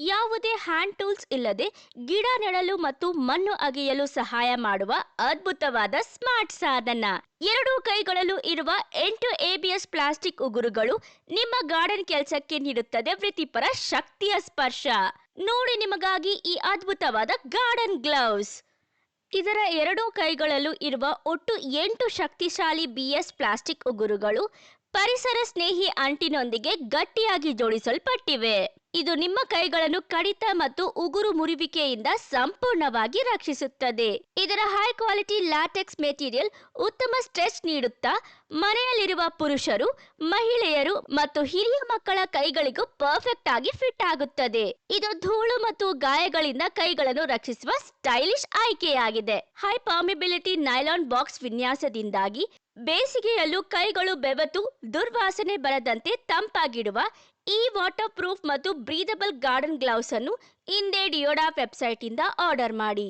ಯಾವುದೇ hand tools ಇಲ್ಲದೆ ಗಿಡ ನೆಡಲು ಮತ್ತು ಮಣ್ಣು ಅಗೆಯಲು ಸಹಾಯ ಮಾಡುವ ಅದ್ಭುತವಾದ ಸ್ಮಾರ್ಟ್ ಸಾಧನ. ಎರಡೂ ಕೈಗಳಲ್ಲೂ ಇರುವ 8 ABS ಪ್ಲಾಸ್ಟಿಕ್ ಉಗುರುಗಳು ನಿಮ್ಮ ಗಾರ್ಡನ್ ಕೆಲಸಕ್ಕೆ ನೀಡುತ್ತದೆ ವೃತ್ತಿಪರ ಶಕ್ತಿಯ ಸ್ಪರ್ಶ. ನೋಡಿ ನಿಮಗಾಗಿ ಈ ಅದ್ಭುತವಾದ ಗಾರ್ಡನ್ ಗ್ಲೌಸ್. ಇದರ ಎರಡೂ ಕೈಗಳಲ್ಲೂ ಇರುವ ಒಟ್ಟು 8 ಶಕ್ತಿಶಾಲಿ BS ಪ್ಲಾಸ್ಟಿಕ್ ಉಗುರುಗಳು ಪರಿಸರ ಸ್ನೇಹಿ ಅಂಟಿನೊಂದಿಗೆ ಗಟ್ಟಿಯಾಗಿ ಜೋಡಿಸಲ್ಪಟ್ಟಿವೆ. ಇದು ನಿಮ್ಮ ಕೈಗಳನ್ನು ಕಡಿತ ಮತ್ತು ಉಗುರು ಮುರಿಯುವಿಕೆಯಿಂದ ಸಂಪೂರ್ಣವಾಗಿ ರಕ್ಷಿಸುತ್ತದೆ. ಇದರ ಹೈ ಕ್ವಾಲಿಟಿ ಲ್ಯಾಟೆಕ್ಸ್ ಮೆಟೀರಿಯಲ್ ಉತ್ತಮ ಸ್ಟ್ರೆಚ್ ನೀಡುತ್ತಾ ಮನೆಯಲ್ಲಿರುವ ಪುರುಷರು, ಮಹಿಳೆಯರು ಮತ್ತು ಹಿರಿಯ ಮಕ್ಕಳ ಕೈಗಳಿಗೂ ಪರ್ಫೆಕ್ಟ್ ಆಗಿ ಫಿಟ್ ಆಗುತ್ತದೆ. ಇದು ಧೂಳು ಮತ್ತು ಗಾಯಗಳಿಂದ ಕೈಗಳನ್ನು ರಕ್ಷಿಸುವ ಸ್ಟೈಲಿಶ್ ಆಯ್ಕೆಯಾಗಿದೆ. ಹೈ ಪರ್ಮಿಬಿಲಿಟಿ ನೈಲಾನ್ ಬಾಕ್ಸ್ ವಿನ್ಯಾಸದಿಂದಾಗಿ ಬೇಸಿಗೆಯಲ್ಲೂ ಕೈಗಳು ಬೆವತು ದುರ್ವಾಸನೆ ಬರದಂತೆ ತಂಪಾಗಿಡುವ ಈ ವಾಟರ್ ಪ್ರೂಫ್ ಮತ್ತು ಬ್ರೀದಬಲ್ ಗಾರ್ಡನ್ ಗ್ಲೌಸ್ ಅನ್ನು ಇಂದೇ ಡಿಯೋಡಾ ವೆಬ್ಸೈಟ್ ಇಂದ ಆರ್ಡರ್ ಮಾಡಿ.